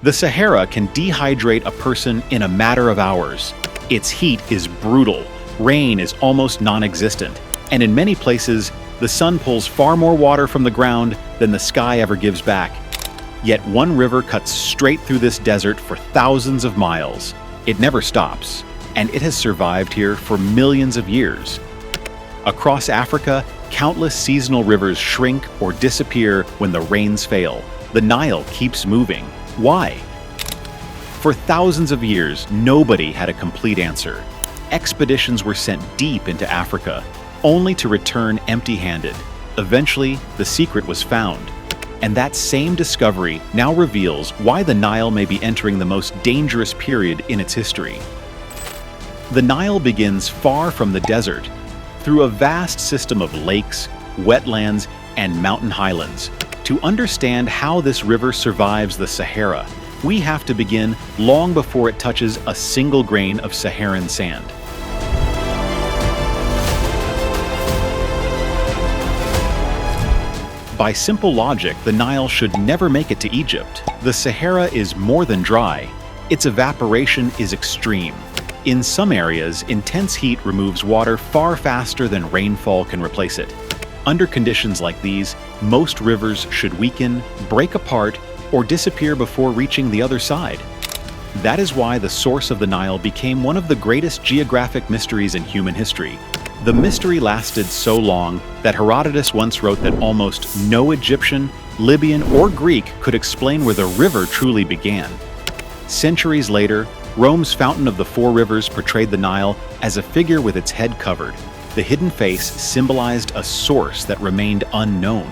The Sahara can dehydrate a person in a matter of hours. Its heat is brutal, rain is almost non-existent, and in many places, the sun pulls far more water from the ground than the sky ever gives back. Yet one river cuts straight through this desert for thousands of miles. It never stops, and it has survived here for millions of years. Across Africa, countless seasonal rivers shrink or disappear when the rains fail. The Nile keeps moving. Why? For thousands of years, nobody had a complete answer. Expeditions were sent deep into Africa, only to return empty-handed. Eventually, the secret was found. And that same discovery now reveals why the Nile may be entering the most dangerous period in its history. The Nile begins far from the desert, through a vast system of lakes, wetlands, and mountain highlands. To understand how this river survives the Sahara, we have to begin long before it touches a single grain of Saharan sand. By simple logic, the Nile should never make it to Egypt. The Sahara is more than dry. Its evaporation is extreme. In some areas, intense heat removes water far faster than rainfall can replace it. Under conditions like these, most rivers should weaken, break apart, or disappear before reaching the other side. That is why the source of the Nile became one of the greatest geographic mysteries in human history. The mystery lasted so long that Herodotus once wrote that almost no Egyptian, Libyan, or Greek could explain where the river truly began. Centuries later, Rome's Fountain of the Four Rivers portrayed the Nile as a figure with its head covered. The hidden face symbolized a source that remained unknown.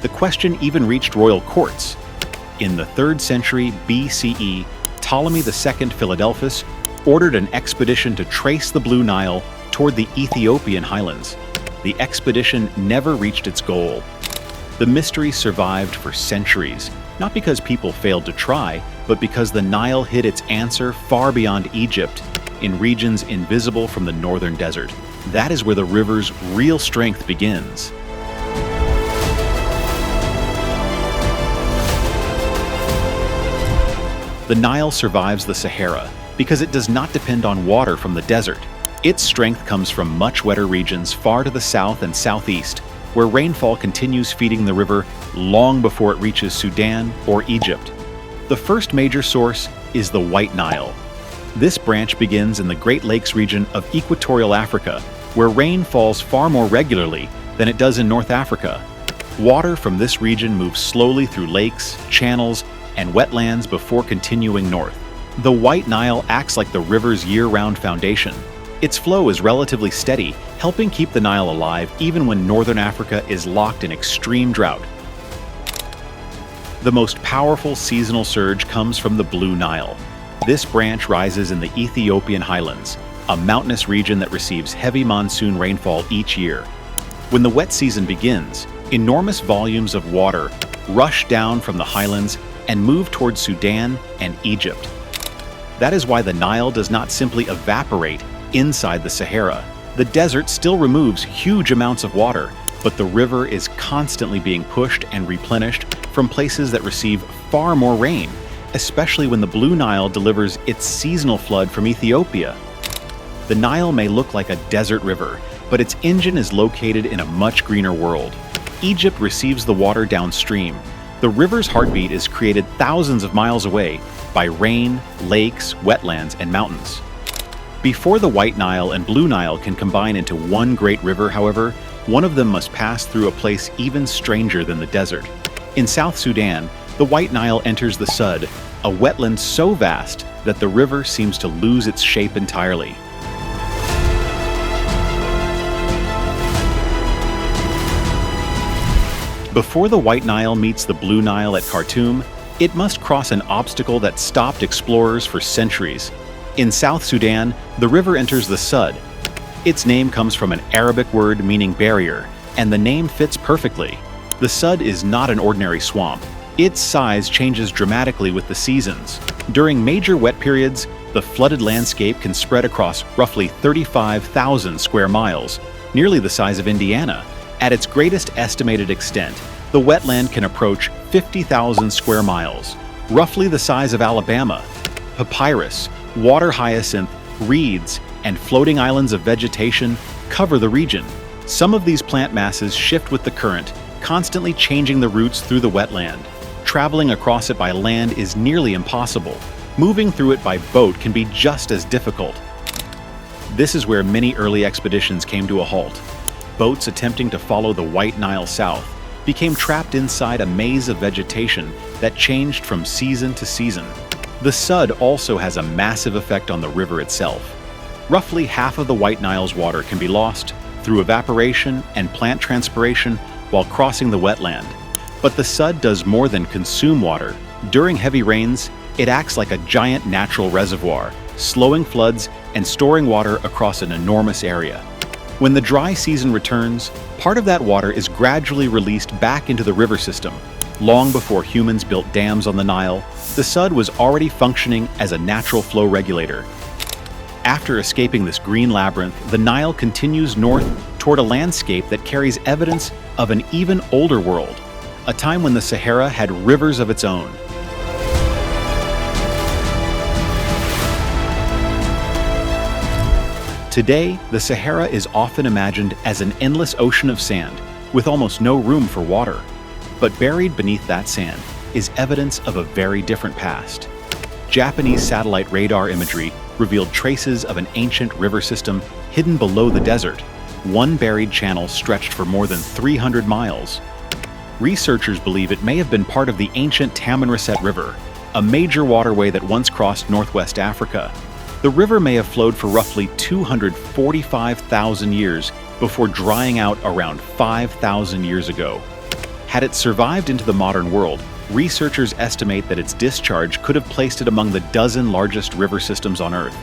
The question even reached royal courts. In the 3rd century BCE, Ptolemy II Philadelphus ordered an expedition to trace the Blue Nile toward the Ethiopian Highlands. The expedition never reached its goal. The mystery survived for centuries, not because people failed to try, but because the Nile hid its answer far beyond Egypt, in regions invisible from the northern desert. That is where the river's real strength begins. The Nile survives the Sahara because it does not depend on water from the desert. Its strength comes from much wetter regions far to the south and southeast, where rainfall continues feeding the river long before it reaches Sudan or Egypt. The first major source is the White Nile. This branch begins in the Great Lakes region of equatorial Africa, where rain falls far more regularly than it does in North Africa. Water from this region moves slowly through lakes, channels, and wetlands before continuing north. The White Nile acts like the river's year-round foundation. Its flow is relatively steady, helping keep the Nile alive even when northern Africa is locked in extreme drought. The most powerful seasonal surge comes from the Blue Nile. This branch rises in the Ethiopian Highlands, a mountainous region that receives heavy monsoon rainfall each year. When the wet season begins, enormous volumes of water rush down from the highlands and move towards Sudan and Egypt. That is why the Nile does not simply evaporate inside the Sahara. The desert still removes huge amounts of water, but the river is constantly being pushed and replenished from places that receive far more rain, especially when the Blue Nile delivers its seasonal flood from Ethiopia. The Nile may look like a desert river, but its engine is located in a much greener world. Egypt receives the water downstream. The river's heartbeat is created thousands of miles away by rain, lakes, wetlands, and mountains. Before the White Nile and Blue Nile can combine into one great river, however, one of them must pass through a place even stranger than the desert. In South Sudan, the White Nile enters the Sudd, a wetland so vast that the river seems to lose its shape entirely. Before the White Nile meets the Blue Nile at Khartoum, it must cross an obstacle that stopped explorers for centuries. In South Sudan, the river enters the Sudd. Its name comes from an Arabic word meaning barrier, and the name fits perfectly. The Sudd is not an ordinary swamp. Its size changes dramatically with the seasons. During major wet periods, the flooded landscape can spread across roughly 35,000 square miles, nearly the size of Indiana. At its greatest estimated extent, the wetland can approach 50,000 square miles, roughly the size of Alabama. Papyrus, water hyacinth, reeds, and floating islands of vegetation cover the region. Some of these plant masses shift with the current, constantly changing the routes through the wetland. Traveling across it by land is nearly impossible. Moving through it by boat can be just as difficult. This is where many early expeditions came to a halt. Boats attempting to follow the White Nile south became trapped inside a maze of vegetation that changed from season to season. The Sudd also has a massive effect on the river itself. Roughly half of the White Nile's water can be lost through evaporation and plant transpiration while crossing the wetland. But the Sudd does more than consume water. During heavy rains, it acts like a giant natural reservoir, slowing floods and storing water across an enormous area. When the dry season returns, part of that water is gradually released back into the river system. Long before humans built dams on the Nile, the Sudd was already functioning as a natural flow regulator. After escaping this green labyrinth, the Nile continues north toward a landscape that carries evidence of an even older world, a time when the Sahara had rivers of its own. Today, the Sahara is often imagined as an endless ocean of sand, with almost no room for water. But buried beneath that sand is evidence of a very different past. Japanese satellite radar imagery revealed traces of an ancient river system hidden below the desert. One buried channel stretched for more than 300 miles. Researchers believe it may have been part of the ancient Tamanrasset River, a major waterway that once crossed northwest Africa. The river may have flowed for roughly 245,000 years before drying out around 5,000 years ago. Had it survived into the modern world, researchers estimate that its discharge could have placed it among the dozen largest river systems on Earth.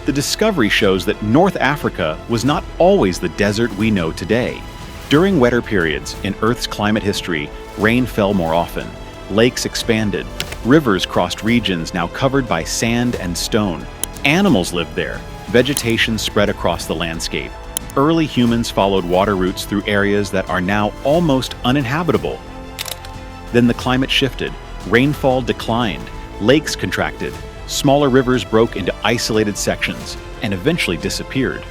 The discovery shows that North Africa was not always the desert we know today. During wetter periods in Earth's climate history, rain fell more often, lakes expanded, rivers crossed regions now covered by sand and stone. Animals lived there, vegetation spread across the landscape. Early humans followed water routes through areas that are now almost uninhabitable. Then the climate shifted, rainfall declined, lakes contracted, smaller rivers broke into isolated sections, and eventually disappeared.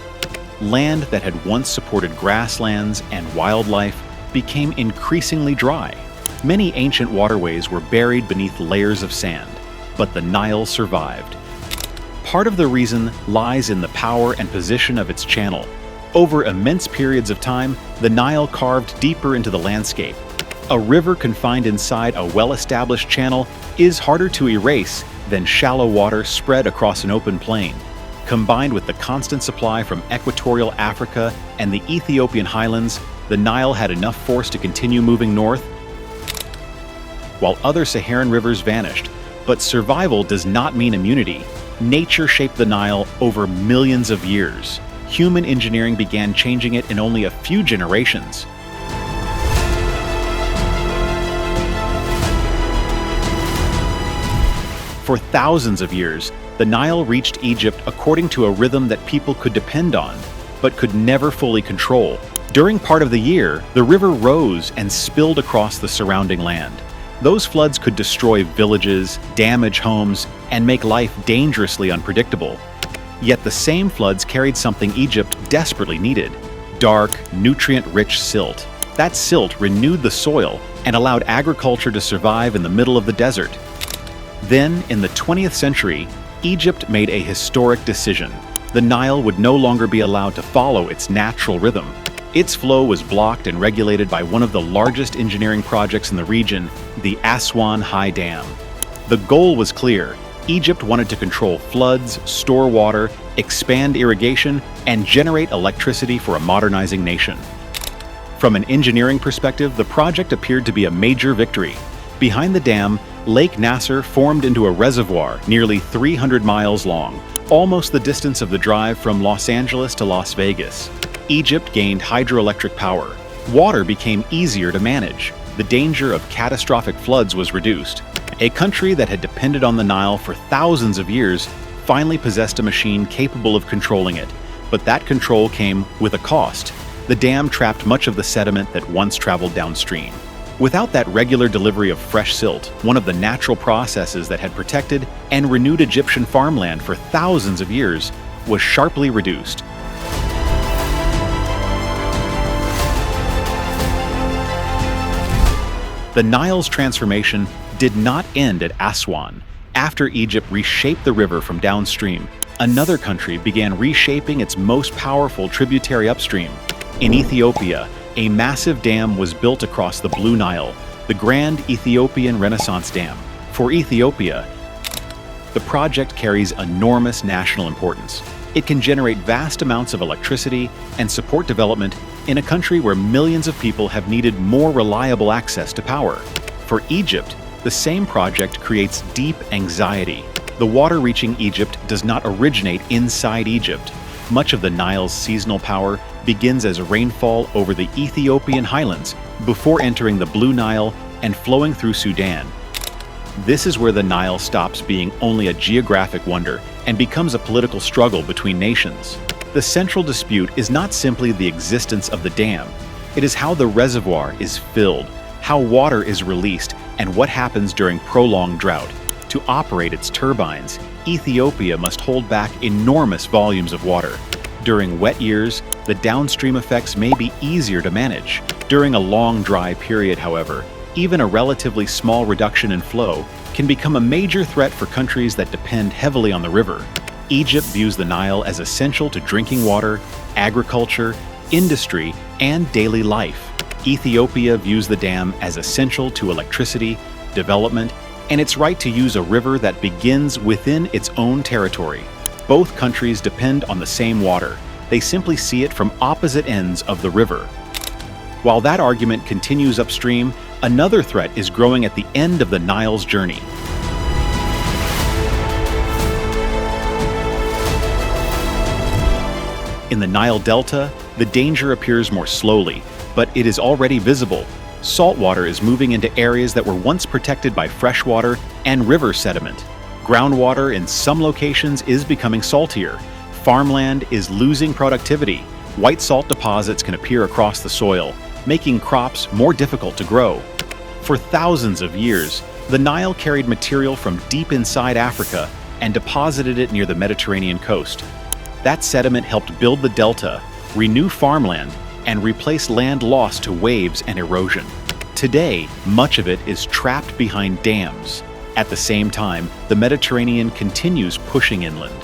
Land that had once supported grasslands and wildlife became increasingly dry. Many ancient waterways were buried beneath layers of sand, but the Nile survived. Part of the reason lies in the power and position of its channel. Over immense periods of time, the Nile carved deeper into the landscape. A river confined inside a well-established channel is harder to erase than shallow water spread across an open plain. Combined with the constant supply from equatorial Africa and the Ethiopian highlands, the Nile had enough force to continue moving north, while other Saharan rivers vanished. But survival does not mean immunity. Nature shaped the Nile over millions of years. Human engineering began changing it in only a few generations. For thousands of years, the Nile reached Egypt according to a rhythm that people could depend on, but could never fully control. During part of the year, the river rose and spilled across the surrounding land. Those floods could destroy villages, damage homes, and make life dangerously unpredictable. Yet the same floods carried something Egypt desperately needed: dark, nutrient-rich silt. That silt renewed the soil and allowed agriculture to survive in the middle of the desert. Then, in the 20th century, Egypt made a historic decision. The Nile would no longer be allowed to follow its natural rhythm. Its flow was blocked and regulated by one of the largest engineering projects in the region, the Aswan High Dam. The goal was clear. Egypt wanted to control floods, store water, expand irrigation, and generate electricity for a modernizing nation. From an engineering perspective, the project appeared to be a major victory. Behind the dam, Lake Nasser formed into a reservoir nearly 300 miles long, almost the distance of the drive from Los Angeles to Las Vegas. Egypt gained hydroelectric power. Water became easier to manage. The danger of catastrophic floods was reduced. A country that had depended on the Nile for thousands of years finally possessed a machine capable of controlling it. But that control came with a cost. The dam trapped much of the sediment that once traveled downstream. Without that regular delivery of fresh silt, one of the natural processes that had protected and renewed Egyptian farmland for thousands of years, was sharply reduced. The Nile's transformation did not end at Aswan. After Egypt reshaped the river from downstream, another country began reshaping its most powerful tributary upstream. In Ethiopia, a massive dam was built across the Blue Nile, the Grand Ethiopian Renaissance Dam. For Ethiopia, the project carries enormous national importance. It can generate vast amounts of electricity and support development in a country where millions of people have needed more reliable access to power. For Egypt, the same project creates deep anxiety. The water reaching Egypt does not originate inside Egypt. Much of the Nile's seasonal power begins as rainfall over the Ethiopian Highlands before entering the Blue Nile and flowing through Sudan. This is where the Nile stops being only a geographic wonder and becomes a political struggle between nations. The central dispute is not simply the existence of the dam. It is how the reservoir is filled, how water is released, and what happens during prolonged drought. To operate its turbines, Ethiopia must hold back enormous volumes of water. During wet years, the downstream effects may be easier to manage. During a long dry period, however, even a relatively small reduction in flow can become a major threat for countries that depend heavily on the river. Egypt views the Nile as essential to drinking water, agriculture, industry, and daily life. Ethiopia views the dam as essential to electricity, development, and its right to use a river that begins within its own territory. Both countries depend on the same water. They simply see it from opposite ends of the river. While that argument continues upstream, another threat is growing at the end of the Nile's journey. In the Nile Delta, the danger appears more slowly, but it is already visible. Saltwater is moving into areas that were once protected by freshwater and river sediment. Groundwater in some locations is becoming saltier. Farmland is losing productivity. White salt deposits can appear across the soil, making crops more difficult to grow. For thousands of years, the Nile carried material from deep inside Africa and deposited it near the Mediterranean coast. That sediment helped build the delta, renew farmland, and replace land lost to waves and erosion. Today, much of it is trapped behind dams. At the same time, the Mediterranean continues pushing inland.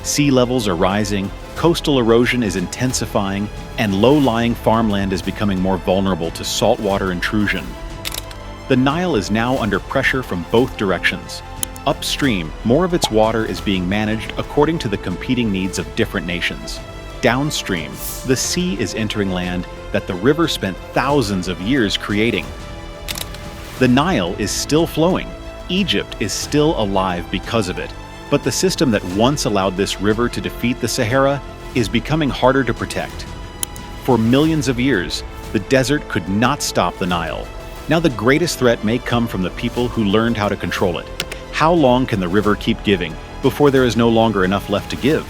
Sea levels are rising, coastal erosion is intensifying, and low-lying farmland is becoming more vulnerable to saltwater intrusion. The Nile is now under pressure from both directions. Upstream, more of its water is being managed according to the competing needs of different nations. Downstream, the sea is entering land that the river spent thousands of years creating. The Nile is still flowing. Egypt is still alive because of it. But the system that once allowed this river to defeat the Sahara is becoming harder to protect. For millions of years, the desert could not stop the Nile. Now the greatest threat may come from the people who learned how to control it. How long can the river keep giving before there is no longer enough left to give?